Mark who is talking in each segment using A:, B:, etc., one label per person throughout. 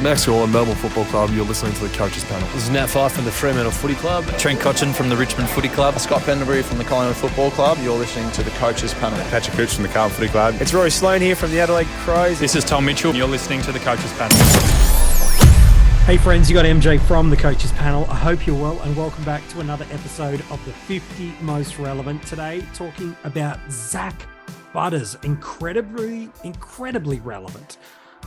A: Max Gorlin, Melbourne Football Club. You're listening to the Coaches Panel.
B: This is Nat Fyfe from the Fremantle Footy Club.
C: Trent Cotchin from the Richmond Footy Club.
D: Scott Pendlebury from the Collingwood Football Club. You're listening to the Coaches Panel.
E: Patrick Cooch from the Carlton Footy Club.
F: It's Rory Sloane here from the Adelaide Crows.
G: This is Tom Mitchell. You're listening to the Coaches Panel.
H: Hey friends, you got MJ from the Coaches Panel. I hope you're well and welcome back to another episode of the 50 Most Relevant. Today, talking about Zak Butters. Incredibly relevant.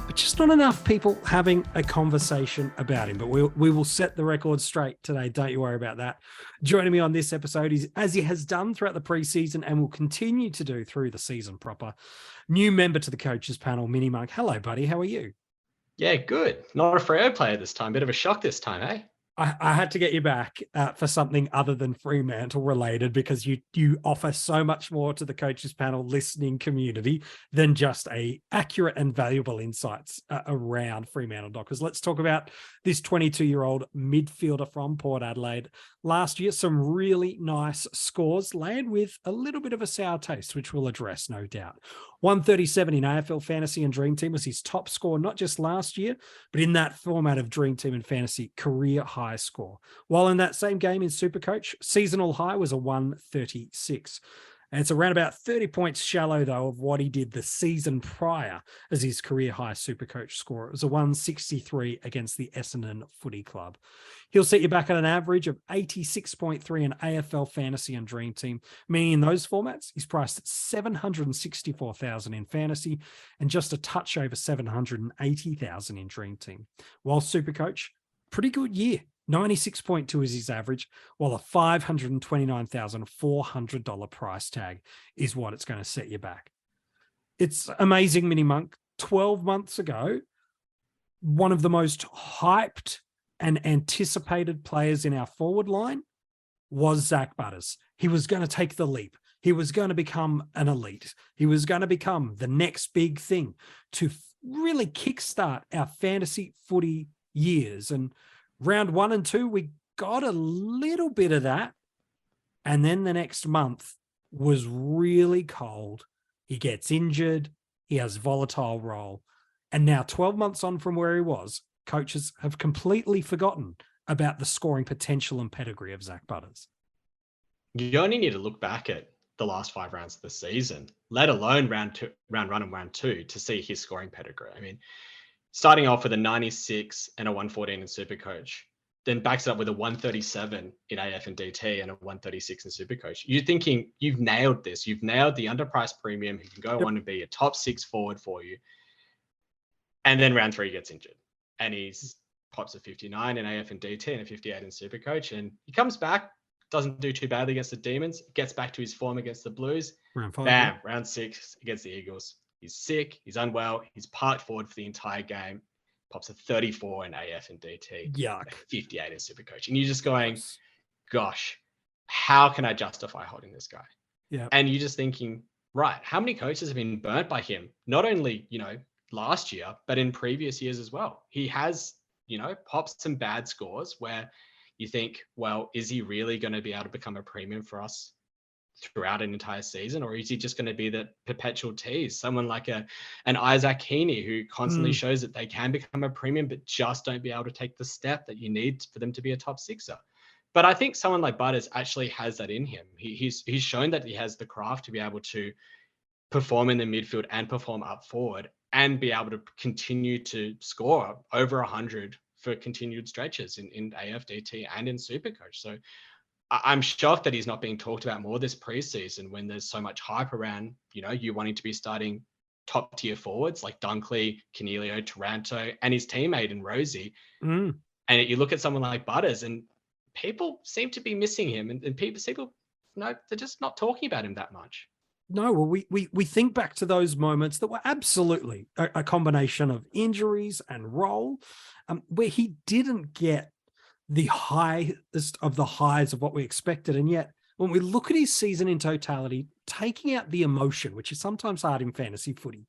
H: But just not enough people having a conversation about him. But we will set the record straight today. Don't you worry about that. Joining me on this episode is, as he has done throughout the preseason and will continue to do through the season proper, new member to the Coaches Panel, MiniMonk. Hello, buddy. How are you?
I: Yeah, good. Not a Freo player this time. Bit of a shock this time, eh?
H: I had to get you back for something other than Fremantle related, because you offer so much more to the Coaches Panel listening community than just a accurate and valuable insights around Fremantle Dockers. Let's talk about this 22-year-old midfielder from Port Adelaide. Last year, some really nice scores, land with a little bit of a sour taste, which we'll address, no doubt. 137 in AFL Fantasy and DreamTeam was his top score, not just last year, but in that format of DreamTeam and Fantasy, career high score. While in that same game in SuperCoach, seasonal high was a 136. And it's around about 30 points shallow, though, of what he did the season prior as his career high SuperCoach score. It was a 163 against the Essendon Footy Club. He'll set you back at an average of 86.3 in AFL Fantasy and DreamTeam, meaning in those formats, he's priced at $764,000 in Fantasy and just a touch over $780,000 in DreamTeam. While SuperCoach, pretty good year. 96.2 is his average, while a $529,400 price tag is what it's going to set you back. It's amazing, MiniMonk. 12 months ago, one of the most hyped and anticipated players in our forward line was Zak Butters. He was going to take the leap. He was going to become an elite. He was going to become the next big thing to really kickstart our fantasy footy years. And round 1 and 2, we got a little bit of that. And then the next month was really cold. He gets injured. He has volatile role. And now 12 months on from where he was, coaches have completely forgotten about the scoring potential and pedigree of Zak Butters.
I: You only need to look back at the last 5 rounds of the season, let alone round 1 and round 2, to see his scoring pedigree. I mean, starting off with a 96 and a 114 in SuperCoach, then backs it up with a 137 in AF and DT and a 136 in SuperCoach. You're thinking you've nailed this. You've nailed the underpriced premium who can go on and be a top 6 forward for you. And then round 3 he gets injured and he's pops a 59 in AF and DT and a 58 in SuperCoach. And he comes back, doesn't do too badly against the Demons, gets back to his form against the Blues.
H: Round 5.
I: Bam, round 6 against the Eagles. He's sick, he's unwell, he's parked forward for the entire game, pops a 34 in AF and DT,
H: Yuck.
I: 58 in SuperCoach. And you're just going, gosh, how can I justify holding this guy?
H: Yeah.
I: And you're just thinking, right, how many coaches have been burnt by him? Not only, last year, but in previous years as well. He has, popped some bad scores where you think, well, is he really going to be able to become a premium for us throughout an entire season, or is he just going to be the perpetual tease? Someone like an Isaac Heaney who constantly shows that they can become a premium, but just don't be able to take the step that you need for them to be a top 6er. But I think someone like Butters actually has that in him. He's shown that he has the craft to be able to perform in the midfield and perform up forward and be able to continue to score over 100 for continued stretches in AFDT and in SuperCoach. So I'm shocked that he's not being talked about more this preseason when there's so much hype around, you wanting to be starting top tier forwards like Dunkley, Cornelio, Taranto, and his teammate in Rosie. And you look at someone like Butters and people seem to be missing him and people, they're just not talking about him that much.
H: No, well, we think back to those moments that were absolutely a combination of injuries and role, where he didn't get the highest of the highs of what we expected. And yet, when we look at his season in totality, taking out the emotion, which is sometimes hard in fantasy footy,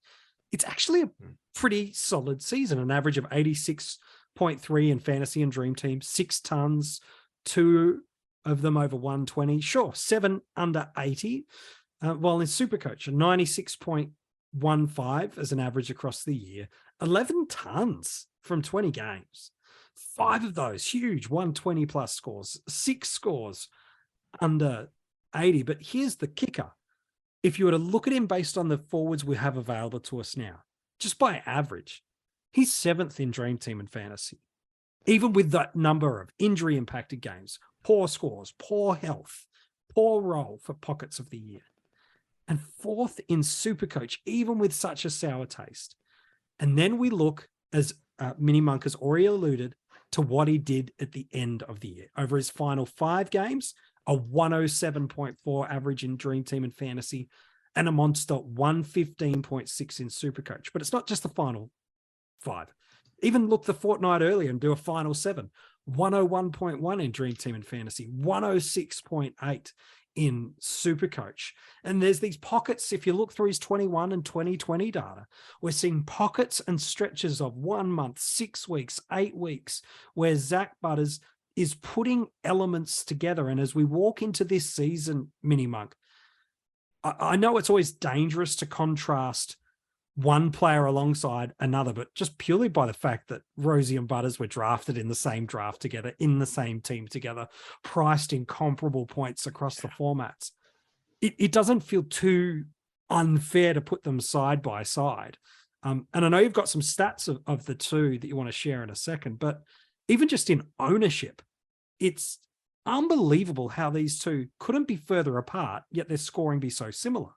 H: it's actually a pretty solid season, an average of 86.3 in fantasy and DreamTeam, 6 tons, 2 of them over 120, sure, 7 under 80. While in SuperCoach, a 96.2 1.15 as an average across the year, 11 tons from 20 games. 5 of those huge 120 plus scores, 6 scores under 80. But here's the kicker. If you were to look at him based on the forwards we have available to us now, just by average, he's 7th in Dream Team and fantasy. Even with that number of injury impacted games, poor scores, poor health, poor role for pockets of the year. And 4th in SuperCoach, even with such a sour taste. And then we look, as MiniMonk has already alluded, to what he did at the end of the year. Over his final 5 games, a 107.4 average in Dream Team and fantasy, and a monster 115.6 in SuperCoach. But it's not just the final 5. Even look the fortnight earlier and do a final 7. 101.1 in Dream Team and fantasy, 106.8 in SuperCoach. And there's these pockets, if you look through his 21 and 2020 data, we're seeing pockets and stretches of 1 month, 6 weeks, 8 weeks, where Zak Butters is putting elements together. And as we walk into this season, MiniMonk, I know it's always dangerous to contrast one player alongside another, but just purely by the fact that Rosie and Butters were drafted in the same draft together, in the same team together, priced in comparable points across the formats, it doesn't feel too unfair to put them side by side. And I know you've got some stats of the two that you want to share in a second, but even just in ownership, it's unbelievable how these two couldn't be further apart, yet their scoring be so similar.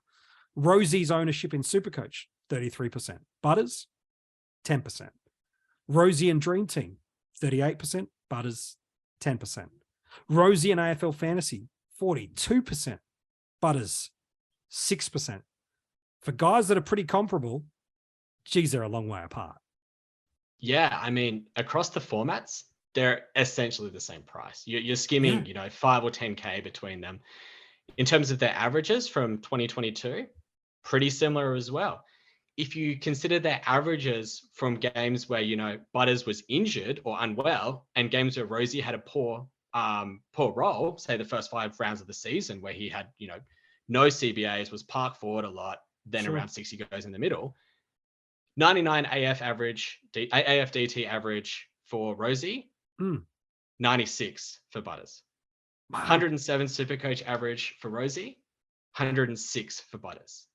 H: Rosie's ownership in SuperCoach, 33%. Butters, 10%. Rosie and Dream Team, 38%. Butters, 10%. Rosie and AFL Fantasy, 42%. Butters, 6%. For guys that are pretty comparable, geez, they're a long way apart.
I: Yeah, I mean, across the formats, they're essentially the same price. You're skimming, 5 or 10K between them. In terms of their averages from 2022, pretty similar as well. If you consider their averages from games where, Butters was injured or unwell, and games where Rosie had a poor role, say the first 5 rounds of the season where he had, no CBAs, was parked forward a lot, then around 60 goes in the middle. 99 AFDT average for Rosie, 96 for Butters. Wow. 107 SuperCoach average for Rosie, 106 for Butters.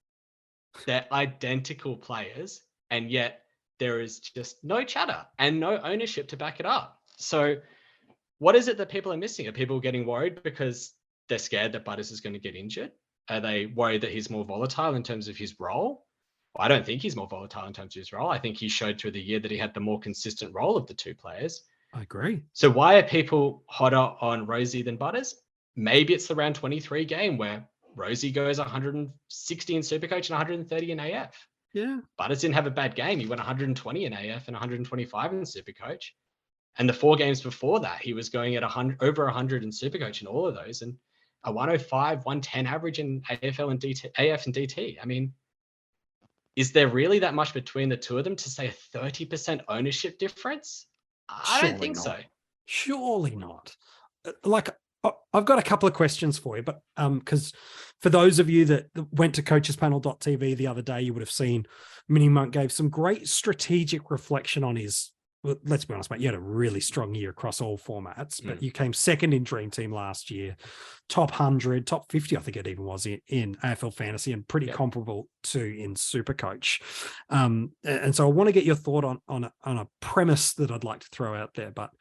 I: They're identical players, and yet there is just no chatter and no ownership to back it up. So what is it that people are missing? Are people getting worried because they're scared that Butters is going to get injured? Are they worried that he's more volatile in terms of his role? Well, I don't think he's more volatile in terms of his role. I think he showed through the year that he had the more consistent role of the two players.
H: I agree.
I: So why are people hotter on Rosie than Butters? Maybe it's the round 23 game where Rosie goes 160 in SuperCoach and 130 in AF.
H: Yeah.
I: Butters didn't have a bad game. He went 120 in AF and 125 in SuperCoach. And the 4 games before that, he was going at over 100 in SuperCoach in all of those, and a 105, 110 average in AFL and DT, AF and DT. I mean, is there really that much between the two of them to say a 30% ownership difference? I don't think so.
H: Surely not. Like, I've got a couple of questions for you, but because for those of you that went to coachespanel.tv the other day, you would have seen MiniMonk gave some great strategic reflection on his, well, let's be honest, mate, you had a really strong year across all formats, but you came second in Dream Team last year, top 100, top 50, I think it even was in AFL Fantasy, and pretty comparable to in SuperCoach. And so I want to get your thought on a premise that I'd like to throw out there, but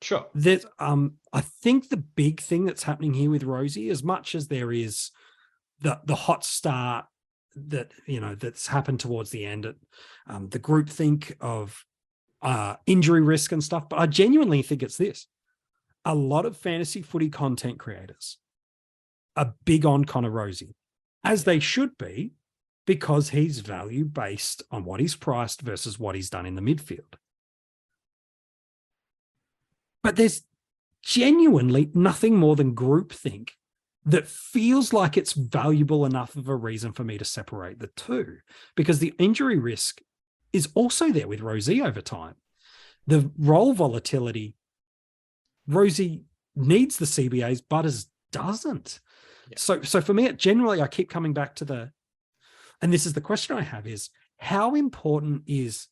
I: sure.
H: There's, I think the big thing that's happening here with Rosie, as much as there is the hot start that, that's happened towards the end, the groupthink of injury risk and stuff, but I genuinely think it's this. A lot of fantasy footy content creators are big on Connor Rosie, as they should be, because he's value based on what he's priced versus what he's done in the midfield. But there's genuinely nothing more than groupthink that feels like it's valuable enough of a reason for me to separate the two, because the injury risk is also there with Rosie over time. The role volatility, Rosie needs the CBAs, Butters doesn't. Yeah. So for me, generally, I keep coming back to And this is the question I have is, how important is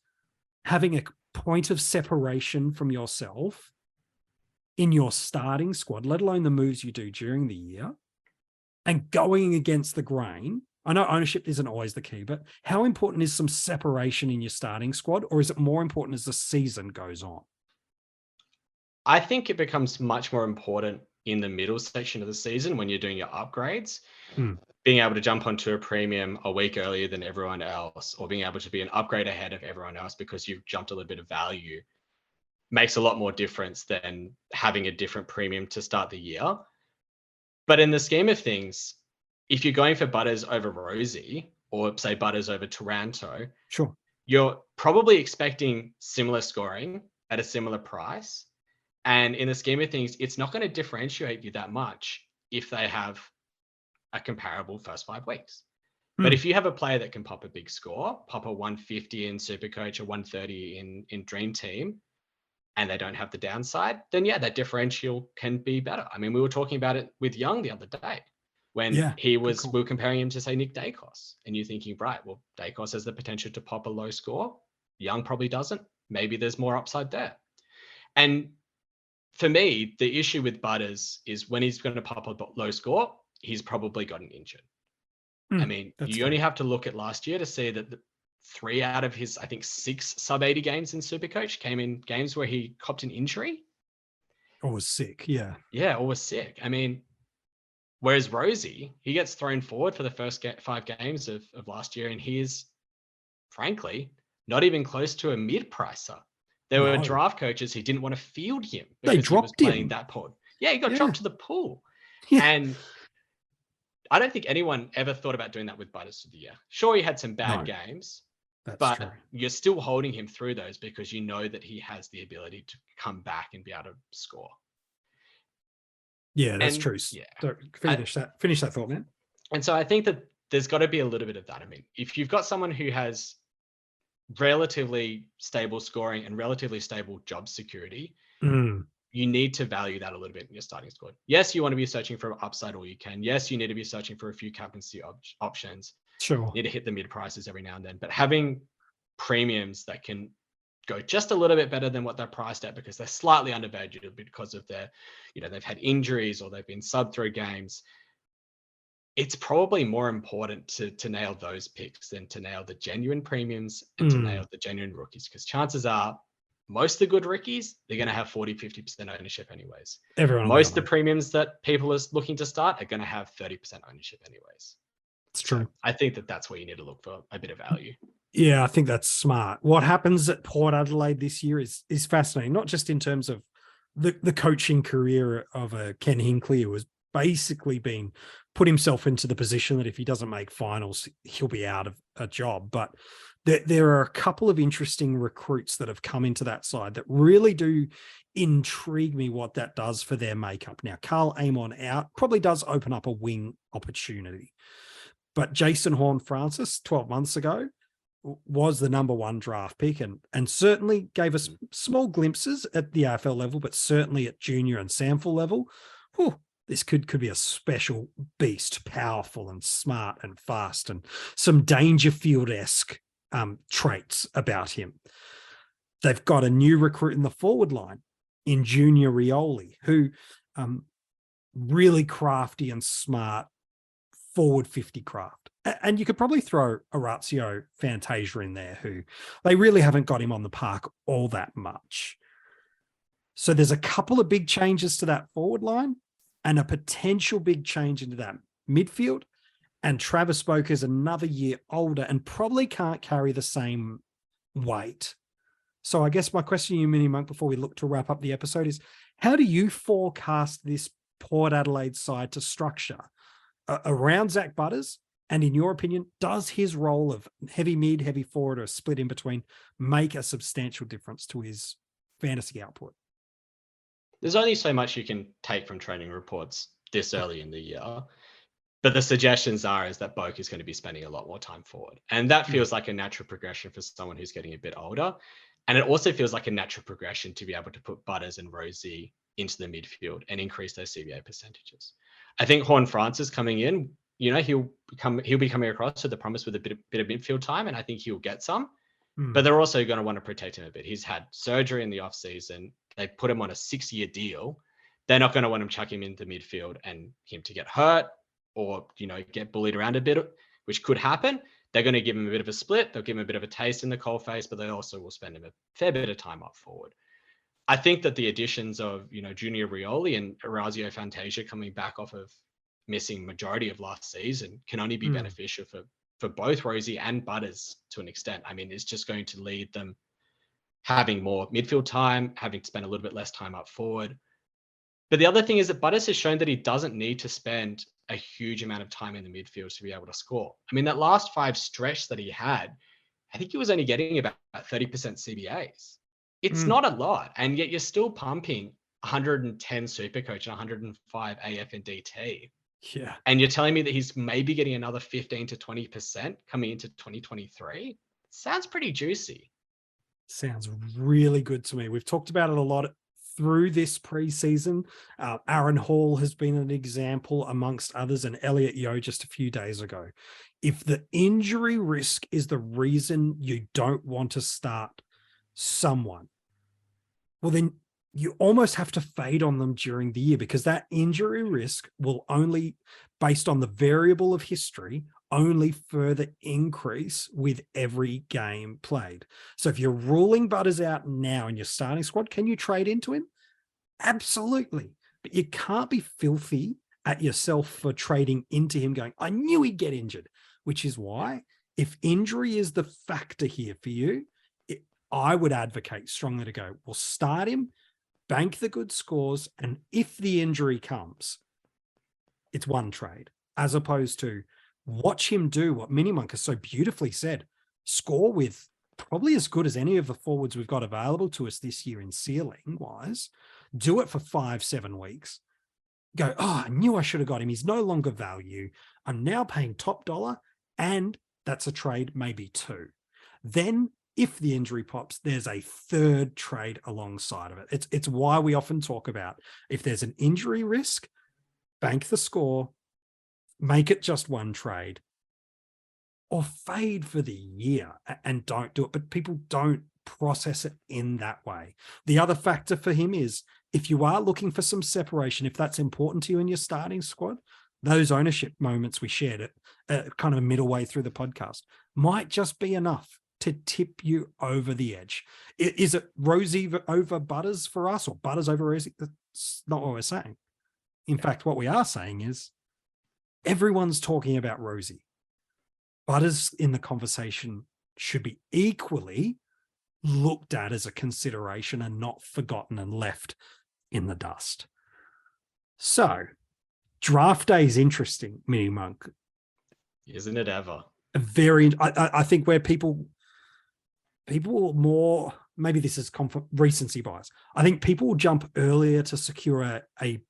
H: having a point of separation from yourself in your starting squad, let alone the moves you do during the year, and going against the grain? I know ownership isn't always the key, but how important is some separation in your starting squad, or is it more important as the season goes on?
I: I think it becomes much more important in the middle section of the season when you're doing your upgrades. Being able to jump onto a premium a week earlier than everyone else, or being able to be an upgrade ahead of everyone else because you've jumped a little bit of value, makes a lot more difference than having a different premium to start the year. But in the scheme of things, if you're going for Butters over Rosie, or say Butters over Taranto,
H: sure,
I: you're probably expecting similar scoring at a similar price. And in the scheme of things, it's not going to differentiate you that much if they have a comparable first 5 weeks. But if you have a player that can pop a big score, pop a 150 in SuperCoach or 130 in DreamTeam, and they don't have the downside, then yeah, that differential can be better. I mean, we were talking about it with Young the other day when we were comparing him to, say, Nick Dacos, and you're thinking, right, well, Dacos has the potential to pop a low score. Young probably doesn't. Maybe there's more upside there. And for me, the issue with Butters is when he's going to pop a low score, he's probably gotten injured. I mean, you only have to look at last year to see that 3 out of his, I think, 6 sub-80 games in SuperCoach came in games where he copped an injury.
H: Or was sick, yeah.
I: Yeah, or was sick. I mean, whereas Rosie, he gets thrown forward for the first 5 games of last year, and he is, frankly, not even close to a mid-pricer. There were draft coaches who didn't want to field him because
H: they dropped
I: he was playing
H: him.
I: that pod. Yeah, he got dropped to the pool.
H: Yeah.
I: And I don't think anyone ever thought about doing that with Butters for the year. Sure, he had some bad games, but
H: true.
I: You're still holding him through those because you know that he has the ability to come back and be able to score.
H: Yeah, that's true.
I: Yeah.
H: Finish that thought, man.
I: And so I think that there's got to be a little bit of that. I mean, if you've got someone who has relatively stable scoring and relatively stable job security, you need to value that a little bit in your starting squad. Yes, you want to be searching for upside all you can. Yes, you need to be searching for a few captaincy options.
H: Sure.
I: You need to hit the mid prices every now and then. But having premiums that can go just a little bit better than what they're priced at because they're slightly undervalued because of their, they've had injuries or they've been subbed through games. It's probably more important to nail those picks than to nail the genuine premiums and to nail the genuine rookies, because chances are most of the good rookies, they're going to have 40-50% ownership anyways. Most of the premiums that people are looking to start are going to have 30% ownership anyways.
H: It's true.
I: So I think that's where you need to look for a bit of value.
H: Yeah, I think that's smart. What happens at Port Adelaide this year is fascinating, not just in terms of the coaching career of Ken Hinkley, who has basically put himself into the position that if he doesn't make finals, he'll be out of a job. But there are a couple of interesting recruits that have come into that side that really do intrigue me what that does for their makeup. Now, Carl Amon out probably does open up a wing opportunity. But Jason Horne-Francis 12 months ago was the number 1 draft pick and certainly gave us small glimpses at the AFL level, but certainly at junior and sample level. This could be a special beast, powerful and smart and fast, and some Dangerfield-esque traits about him. They've got a new recruit in the forward line in Junior Rioli, who really crafty and smart forward 50 craft. And you could probably throw Orazio Fantasia in there, who they really haven't got him on the park all that much. So there's a couple of big changes to that forward line and a potential big change into that midfield. And Travis Boak is another year older and probably can't carry the same weight. So I guess my question to you, MiniMonk, before we look to wrap up the episode is, how do you forecast this Port Adelaide side to structure around Zak Butters? And in your opinion, does his role of heavy mid, heavy forward, or split in between make a substantial difference to his fantasy output?
I: There's only so much you can take from training reports this early in the year. But the suggestions is that Boak is going to be spending a lot more time forward. And that feels like a natural progression for someone who's getting a bit older. And it also feels like a natural progression to be able to put Butters and Rosie into the midfield and increase those CBA percentages. I think Horne-Francis coming in he'll be coming across with the promise with a bit of midfield time, and I think he'll get some.
H: Hmm.
I: But they're also going to want to protect him a bit. He's had surgery in the off season. They put him on a 6-year deal. They're not going to want him chucking him into midfield and him to get hurt or, get bullied around a bit, which could happen. They're going to give him a bit of a split. They'll give him a bit of a taste in the coalface, but they also will spend him a fair bit of time up forward. I think that the additions of, Junior Rioli and Orazio Fantasia coming back off of missing majority of last season can only be beneficial for both Rosie and Butters to an extent. I mean, it's just going to lead them having more midfield time, having to spend a little bit less time up forward. But the other thing is that Butters has shown that he doesn't need to spend a huge amount of time in the midfield to be able to score. I mean, that last 5 stretch that he had, I think he was only getting about 30% CBAs. It's not a lot, and yet you're still pumping 110 SuperCoach and 105 AF and DT.
H: Yeah.
I: And you're telling me that he's maybe getting another 15 to 20% coming into 2023? Sounds pretty juicy.
H: Sounds really good to me. We've talked about it a lot through this preseason. Aaron Hall has been an example amongst others, and Elliot Yeo just a few days ago. If the injury risk is the reason you don't want to start someone, well, then you almost have to fade on them during the year, because that injury risk will only, based on the variable of history, only further increase with every game played. So if you're ruling Butters out now in your starting squad, can you trade into him? Absolutely. But you can't be filthy at yourself for trading into him going, I knew he'd get injured, which is why if injury is the factor here for you, I would advocate strongly to go, well, start him, bank the good scores, and if the injury comes, it's one trade, as opposed to watch him do what MiniMonk has so beautifully said, score with probably as good as any of the forwards we've got available to us this year in ceiling-wise, do it for 5-7 weeks, go, oh, I knew I should have got him. He's no longer value. I'm now paying top dollar, and that's a trade, maybe 2. Then if the injury pops, there's a third trade alongside of it. It's why we often talk about, if there's an injury risk, bank the score, make it just one trade, or fade for the year and don't do it. But people don't process it in that way. The other factor for him is, if you are looking for some separation, if that's important to you in your starting squad, those ownership moments we shared at kind of middle way through the podcast might just be enough to tip you over the edge. Is it Rosie over Butters for us, or Butters over Rosie? That's not what we're saying. In fact, what we are saying is everyone's talking about Rosie. Butters in the conversation should be equally looked at as a consideration and not forgotten and left in the dust. So draft day is interesting, MiniMonk.
I: Isn't it ever?
H: I think where people more, maybe this is recency bias, I think people will jump earlier to secure a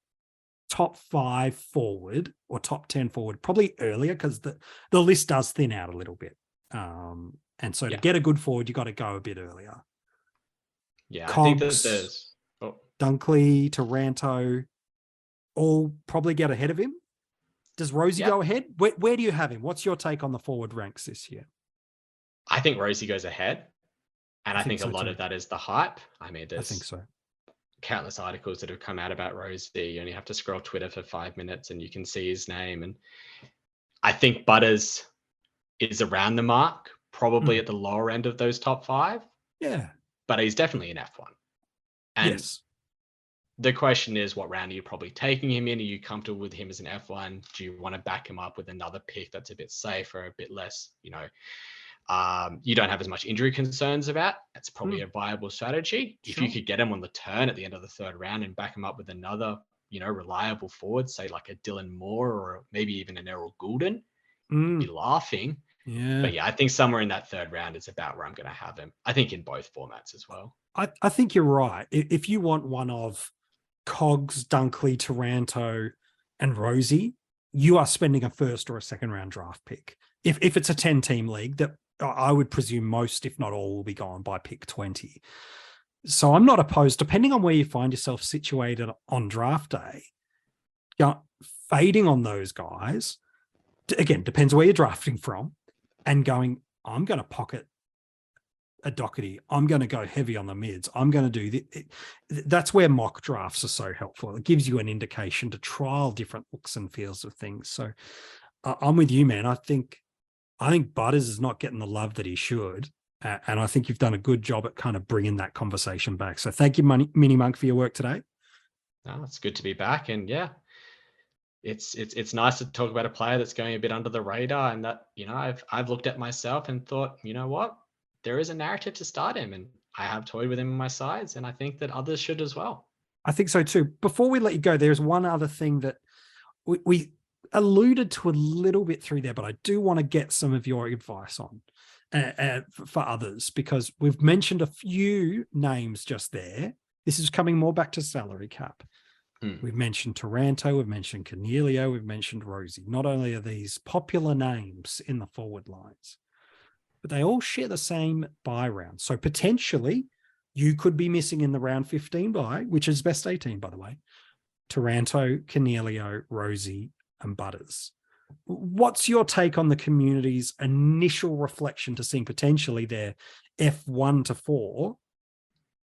H: top 5 forward or top 10 forward, probably earlier, because the list does thin out a little bit. And so to get a good forward, you got to go a bit earlier.
I: Yeah,
H: Cogs,
I: I think that there's
H: Dunkley, Taranto, all probably get ahead of him. Does Rosie go ahead? Where do you have him? What's your take on the forward ranks this year?
I: I think Rosie goes ahead. And I think
H: so
I: a lot
H: too.
I: of that is the hype. I mean,
H: I
I: there's
H: think so.
I: countless articles that have come out about Rosie. You only have to scroll Twitter for 5 minutes and you can see his name. And I think Butters is around the mark, probably at the lower end of those top 5.
H: Yeah.
I: But he's definitely an F1. And
H: yes.
I: The question is, what round are you probably taking him in? Are you comfortable with him as an F1? Do you want to back him up with another pick that's a bit safer, a bit less, you don't have as much injury concerns about? That's probably a viable strategy. Sure. If you could get him on the turn at the end of the 3rd round and back him up with another, reliable forward, say like a Dylan Moore or maybe even an Errol Goulden, you'd be laughing.
H: Yeah.
I: But I think somewhere in that 3rd round is about where I'm going to have him. I think in both formats as well.
H: I think you're right. If you want one of Cogs, Dunkley, Taranto, and Rosie, you are spending a 1st or a 2nd round draft pick. If it's a 10-team league, that I would presume most, if not all, will be gone by pick 20. So I'm not opposed, depending on where you find yourself situated on draft day, fading on those guys again, depends where you're drafting from, and going, I'm going to pocket a Doherty. I'm going to go heavy on the mids. I'm going to do that's where mock drafts are so helpful. It gives you an indication to trial different looks and feels of things. So I'm with you, man. I think Butters is not getting the love that he should. And I think you've done a good job at kind of bringing that conversation back. So thank you, MiniMonk, for your work today.
I: No, it's good to be back. And yeah, it's nice to talk about a player that's going a bit under the radar, and that, you know, I've looked at myself and thought, you know what, there is a narrative to start him, and I have toyed with him in my sides, and I think that others should as well.
H: I think so too. Before we let you go, there's one other thing that we alluded to a little bit through there, but I do want to get some of your advice on for others, because we've mentioned a few names just there. This is coming more back to salary cap. We've mentioned Taranto, we've mentioned Cornelio, we've mentioned Rosie. Not only are these popular names in the forward lines, but they all share the same bye round. So potentially you could be missing in the round 15 bye, which is best 18, by the way, Taranto, Cornelio, Rosie, and Butters. What's your take on the community's initial reflection to seeing potentially their F1 to 4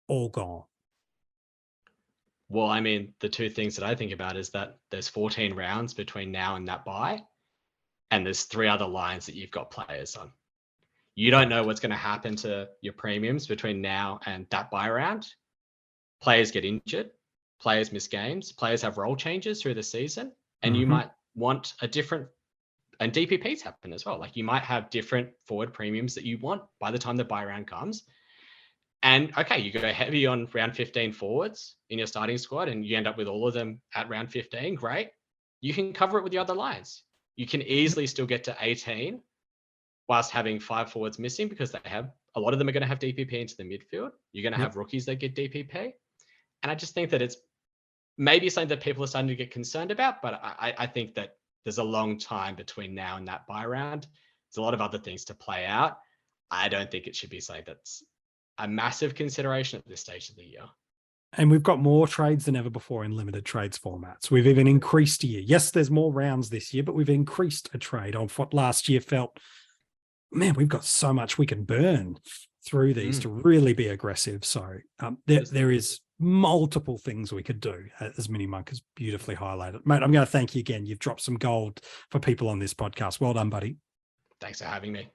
H: all gone?
I: Well, I mean, the two things that I think about is that there's 14 rounds between now and that bye, and there's 3 other lines that you've got players on. You don't know what's going to happen to your premiums between now and that bye round. Players get injured, players miss games, players have role changes through the season, and you might want a different, and DPPs happen as well. Like, you might have different forward premiums that you want by the time the bye round comes. And okay, you go heavy on round 15 forwards in your starting squad, and you end up with all of them at round 15. Great. You can cover it with the other lines. You can easily still get to 18 whilst having 5 forwards missing, because a lot of them are going to have DPP into the midfield. You're going to have rookies that get DPP. And I just think that it's maybe something that people are starting to get concerned about, but I think that there's a long time between now and that bye round. There's a lot of other things to play out. I don't think it should be something that's a massive consideration at this stage of the year.
H: And we've got more trades than ever before in limited trades formats. We've even increased a year. Yes, there's more rounds this year, but we've increased a trade on what last year felt, man, we've got so much we can burn through these to really be aggressive. So there is multiple things we could do, as MiniMonk has beautifully highlighted. Mate, I'm going to thank you again. You've dropped some gold for people on this podcast. Well done, buddy.
I: Thanks for having me.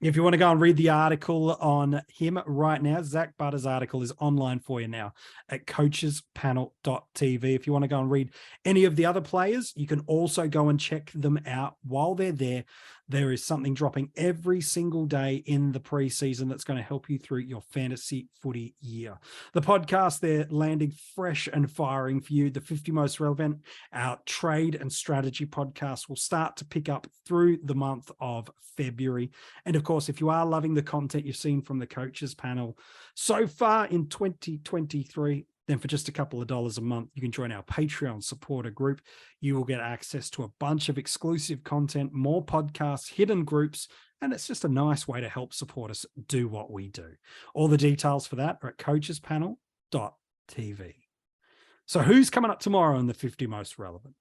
H: If you want to go and read the article on him right now, Zak Butters' article is online for you now at coachespanel.tv. If you want to go and read any of the other players, you can also go and check them out while they're there. There is something dropping every single day in the preseason that's going to help you through your fantasy footy year. The podcast, they're landing fresh and firing for you. The 50 Most Relevant, our trade and strategy podcast, will start to pick up through the month of February. And of course, if you are loving the content you've seen from the Coaches Panel so far in 2023, then for just a couple of dollars a month, you can join our Patreon supporter group. You will get access to a bunch of exclusive content, more podcasts, hidden groups, and it's just a nice way to help support us do what we do. All the details for that are at coachespanel.tv. So who's coming up tomorrow in the 50 Most Relevant?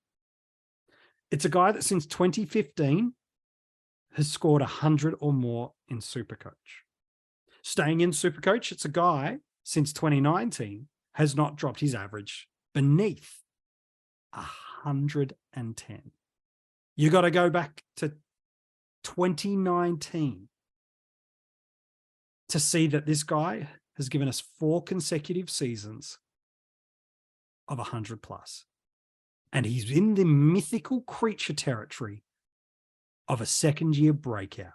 H: It's a guy that since 2015 has scored 100 or more in SuperCoach. Staying in SuperCoach, it's a guy since 2019 has not dropped his average beneath 110. You got to go back to 2019 to see that this guy has given us 4 consecutive seasons of 100 plus. And he's in the mythical creature territory of a second-year breakout.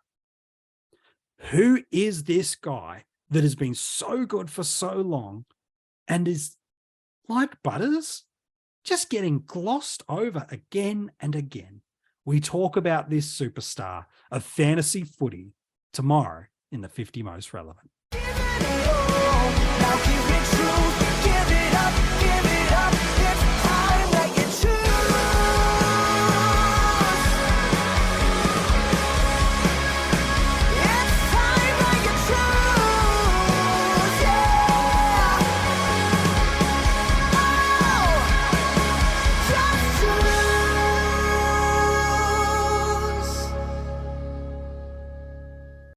H: Who is this guy that has been so good for so long and is, like Butters, just getting glossed over again and again? We talk about this superstar of fantasy footy tomorrow in the 50 Most Relevant.